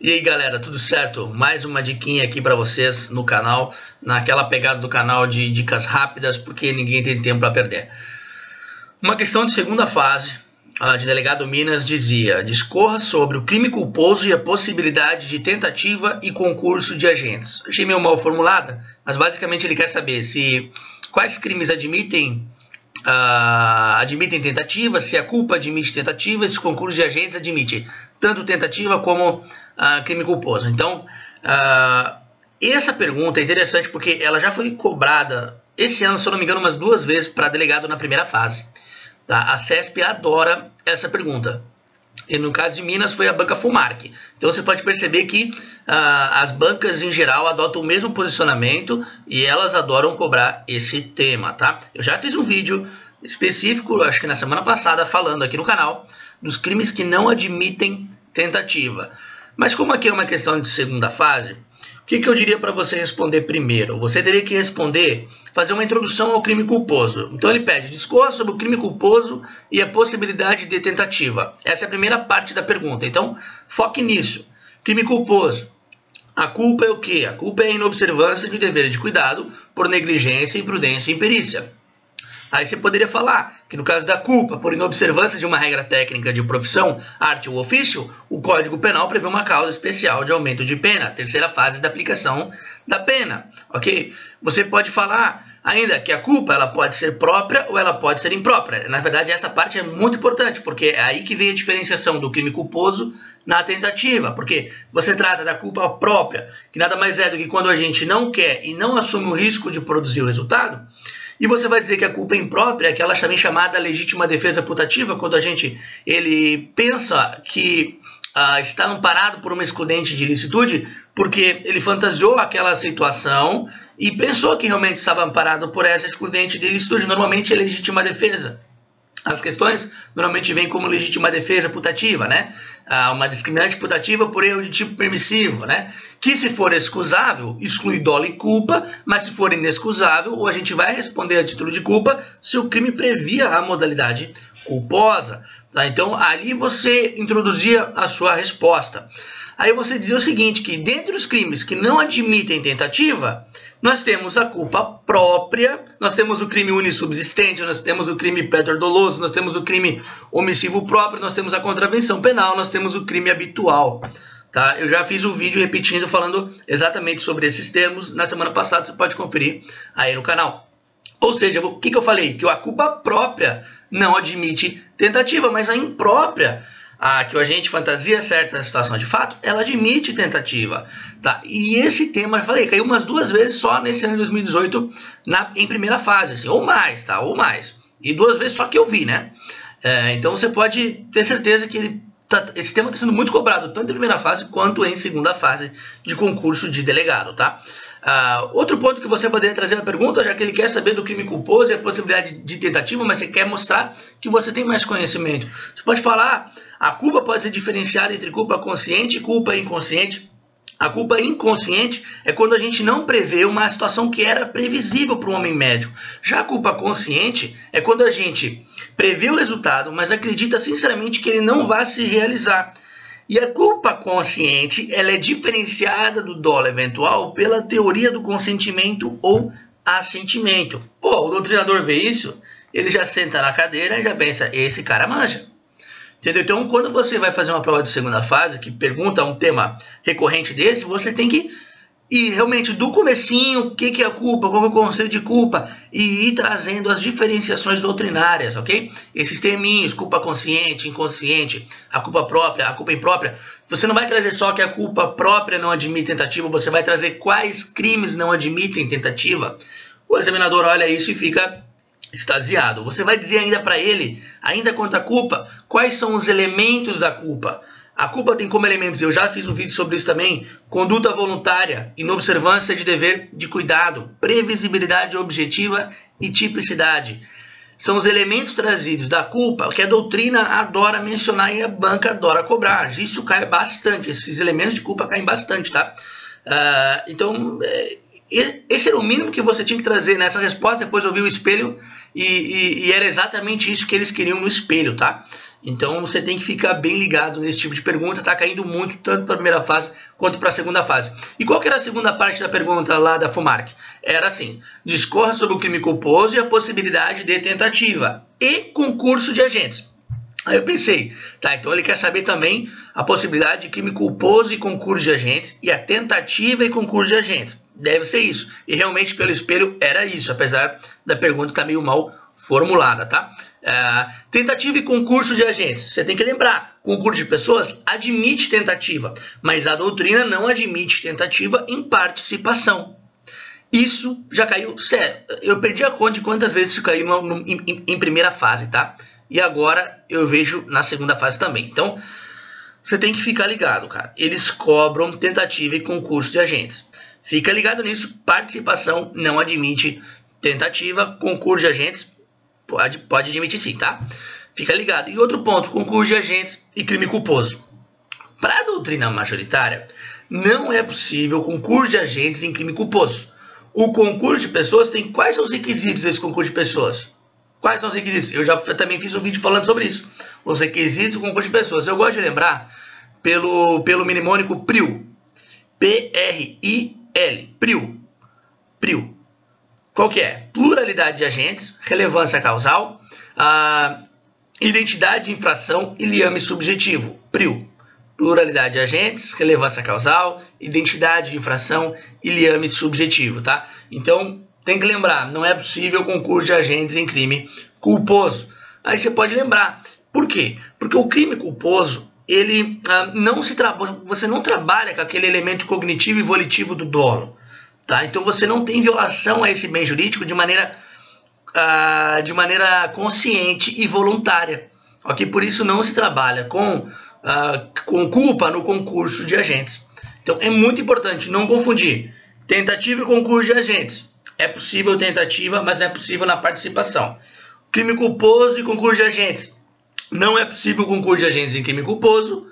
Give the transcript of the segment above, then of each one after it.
E aí galera, tudo certo? Mais uma diquinha aqui para vocês no canal, naquela pegada do canal de dicas rápidas, porque ninguém tem tempo para perder. Uma questão de segunda fase, de delegado Minas dizia: discorra sobre o crime culposo e a possibilidade de tentativa e concurso de agentes. Achei meio mal formulada, mas basicamente ele quer saber quais crimes admitem tentativa, se a culpa admite tentativa, se o concurso de agentes admite tanto tentativa como crime culposo. Então, essa pergunta é interessante porque ela já foi cobrada esse ano, se eu não me engano, umas 2 vezes para delegado na primeira fase. Tá? A CESP adora essa pergunta. E no caso de Minas foi a banca Fumarc. Então você pode perceber que as bancas em geral adotam o mesmo posicionamento e elas adoram cobrar esse tema, tá? Eu já fiz um vídeo específico, acho que na semana passada, falando aqui no canal dos crimes que não admitem tentativa. Mas como aqui é uma questão de segunda fase, o que eu diria para você responder primeiro? Você teria que responder, fazer uma introdução ao crime culposo. Então ele pede: discorra sobre o crime culposo e a possibilidade de tentativa. Essa é a primeira parte da pergunta. Então foque nisso. Crime culposo. A culpa é o quê? A culpa é a inobservância de dever de cuidado por negligência, imprudência e imperícia. Aí você poderia falar que no caso da culpa por inobservância de uma regra técnica de profissão, arte ou ofício, o Código Penal prevê uma causa especial de aumento de pena, terceira fase da aplicação da pena, ok? Você pode falar ainda que a culpa ela pode ser própria ou ela pode ser imprópria. Na verdade, essa parte é muito importante, porque é aí que vem a diferenciação do crime culposo na tentativa, porque você trata da culpa própria, que nada mais é do que quando a gente não quer e não assume o risco de produzir o resultado. E você vai dizer que a culpa imprópria é aquela também chamada legítima defesa putativa, quando ele pensa que está amparado por uma excludente de ilicitude, porque ele fantasiou aquela situação e pensou que realmente estava amparado por essa excludente de ilicitude. Normalmente é legítima defesa. As questões normalmente vêm como legítima defesa putativa, né? Uma discriminante putativa por erro de tipo permissivo, né? Que se for excusável, exclui dolo e culpa, mas se for inexcusável, a gente vai responder a título de culpa se o crime previa a modalidade culposa. Tá? Então, ali você introduzia a sua resposta. Aí você dizia o seguinte, que dentre os crimes que não admitem tentativa, nós temos a culpa própria, nós temos o crime unissubsistente, nós temos o crime prétor-doloso, nós temos o crime omissivo próprio, nós temos a contravenção penal, nós temos o crime habitual. Tá? Eu já fiz um vídeo repetindo, falando exatamente sobre esses termos na semana passada, você pode conferir aí no canal. Ou seja, o que eu falei? Que a culpa própria não admite tentativa, mas a imprópria, que o agente fantasia certa situação de fato, ela admite tentativa. Tá? E esse tema, eu falei, caiu umas 2 vezes só nesse ano de 2018 em primeira fase, assim, ou mais, tá? Ou mais. E 2 vezes só que eu vi, né? Então você pode ter certeza que esse tema está sendo muito cobrado, tanto em primeira fase quanto em segunda fase de concurso de delegado, tá? Outro ponto que você poderia trazer na pergunta, já que ele quer saber do crime culposo e a possibilidade de tentativa, mas você quer mostrar que você tem mais conhecimento. Você pode falar: a culpa pode ser diferenciada entre culpa consciente e culpa inconsciente. A culpa inconsciente é quando a gente não prevê uma situação que era previsível para o homem médio. Já a culpa consciente é quando a gente prevê o resultado, mas acredita sinceramente que ele não vai se realizar. E a culpa consciente, ela é diferenciada do dolo eventual pela teoria do consentimento ou assentimento. Pô, o doutrinador vê isso, ele já senta na cadeira e já pensa: esse cara manja. Entendeu? Então, quando você vai fazer uma prova de segunda fase, que pergunta um tema recorrente desse, você tem que ir realmente do comecinho, o que é a culpa, qual é o conceito de culpa, e ir trazendo as diferenciações doutrinárias, ok? Esses terminhos, culpa consciente, inconsciente, a culpa própria, a culpa imprópria. Você não vai trazer só que a culpa própria não admite tentativa, você vai trazer quais crimes não admitem tentativa. O examinador olha isso e fica extasiado. Você vai dizer ainda para ele, ainda quanto à culpa, quais são os elementos da culpa. A culpa tem como elementos, eu já fiz um vídeo sobre isso também: conduta voluntária, inobservância de dever de cuidado, previsibilidade objetiva e tipicidade. São os elementos trazidos da culpa que a doutrina adora mencionar e a banca adora cobrar. Isso cai bastante, esses elementos de culpa caem bastante, tá? Então, esse era o mínimo que você tinha que trazer nessa resposta. Depois eu vi o espelho e era exatamente isso que eles queriam no espelho, tá? Então você tem que ficar bem ligado nesse tipo de pergunta, está caindo muito tanto para a primeira fase quanto para a segunda fase. E qual que era a segunda parte da pergunta lá da FUMARC? Era assim: discorra sobre o crime culposo e a possibilidade de tentativa e concurso de agentes. Aí eu pensei, tá, então ele quer saber também a possibilidade de crime culposo e concurso de agentes e a tentativa e concurso de agentes. Deve ser isso. E realmente pelo espelho era isso, apesar da pergunta estar meio mal formulada, tá? Tentativa e concurso de agentes. Você tem que lembrar, concurso de pessoas admite tentativa, mas a doutrina não admite tentativa em participação. Isso já caiu, sério, eu perdi a conta de quantas vezes isso caiu em primeira fase, tá? E agora eu vejo na segunda fase também. Então, você tem que ficar ligado, cara. Eles cobram tentativa e concurso de agentes. Fica ligado nisso, participação não admite tentativa, concurso de agentes pode admitir sim, tá? Fica ligado. E outro ponto, concurso de agentes e crime culposo. Para a doutrina majoritária, não é possível concurso de agentes em crime culposo. O concurso de pessoas tem quais são os requisitos desse concurso de pessoas? Quais são os requisitos? Eu já também fiz um vídeo falando sobre isso. Os requisitos do concurso de pessoas. Eu gosto de lembrar pelo mnemônico PRIL. P-R-I-L. PRIL. Qual que é? Pluralidade de agentes, relevância causal, identidade de infração e liame subjetivo. PRIL. Pluralidade de agentes, relevância causal, identidade de infração e liame subjetivo, tá? Então, tem que lembrar, não é possível concurso de agentes em crime culposo. Aí você pode lembrar. Por quê? Porque o crime culposo, ele você não trabalha com aquele elemento cognitivo e volitivo do dolo. Tá? Então você não tem violação a esse bem jurídico de maneira consciente e voluntária. Okay? Por isso não se trabalha com culpa no concurso de agentes. Então é muito importante não confundir tentativa e concurso de agentes. É possível tentativa, mas não é possível na participação. Crime culposo e concurso de agentes. Não é possível concurso de agentes em crime culposo.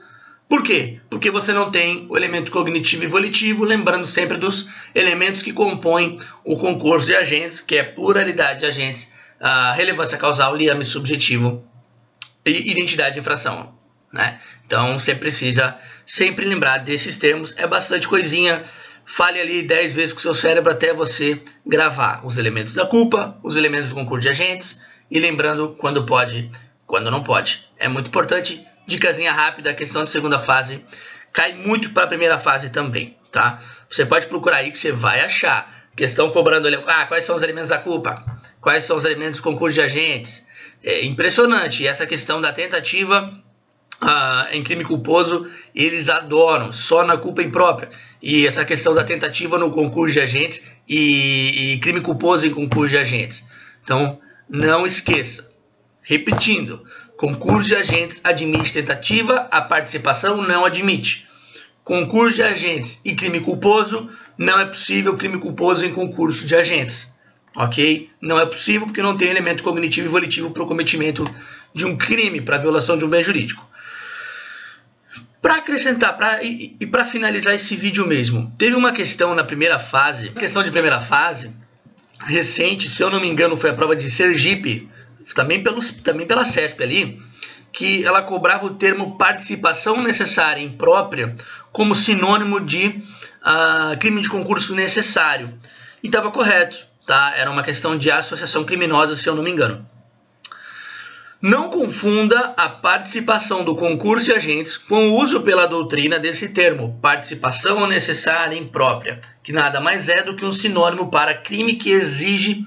Por quê? Porque você não tem o elemento cognitivo e volitivo, lembrando sempre dos elementos que compõem o concurso de agentes, que é pluralidade de agentes, relevância causal, liame subjetivo e identidade de infração. Né? Então você precisa sempre lembrar desses termos. É bastante coisinha. Fale ali 10 vezes com o seu cérebro até você gravar os elementos da culpa, os elementos do concurso de agentes e lembrando quando pode, quando não pode. É muito importante. Dicasinha rápida, a questão de segunda fase cai muito para a primeira fase também, tá? Você pode procurar aí que você vai achar. Questão cobrando ali, quais são os elementos da culpa? Quais são os elementos do concurso de agentes? É impressionante. E essa questão da tentativa em crime culposo, eles adoram, só na culpa imprópria. E essa questão da tentativa no concurso de agentes e crime culposo em concurso de agentes. Então, não esqueça. Repetindo, concurso de agentes admite tentativa, a participação não admite. Concurso de agentes e crime culposo, não é possível crime culposo em concurso de agentes. Ok? Não é possível porque não tem elemento cognitivo e volitivo para o cometimento de um crime, para a violação de um bem jurídico. Para acrescentar, para finalizar esse vídeo mesmo, teve uma questão na primeira fase, recente, se eu não me engano foi a prova de Sergipe, também pela CESP ali, que ela cobrava o termo participação necessária imprópria como sinônimo de crime de concurso necessário. E estava correto, tá? Era uma questão de associação criminosa, se eu não me engano. Não confunda a participação do concurso de agentes com o uso pela doutrina desse termo, participação necessária imprópria, que nada mais é do que um sinônimo para crime que exige,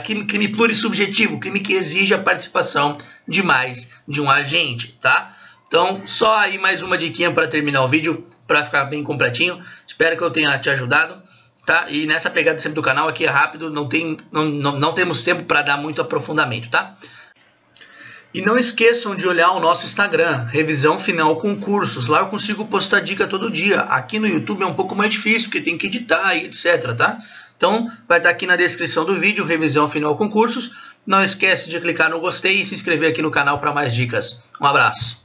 crime plurissubjetivo, crime que exige a participação de mais de um agente, tá? Então, só aí mais uma diquinha para terminar o vídeo, para ficar bem completinho. Espero que eu tenha te ajudado, tá? E nessa pegada sempre do canal aqui é rápido, não temos tempo para dar muito aprofundamento, tá? E não esqueçam de olhar o nosso Instagram, Revisão Final Concursos. Lá eu consigo postar dica todo dia. Aqui no YouTube é um pouco mais difícil, porque tem que editar e etc, tá? Então, vai estar aqui na descrição do vídeo, Revisão Final Concursos. Não esquece de clicar no gostei e se inscrever aqui no canal para mais dicas. Um abraço.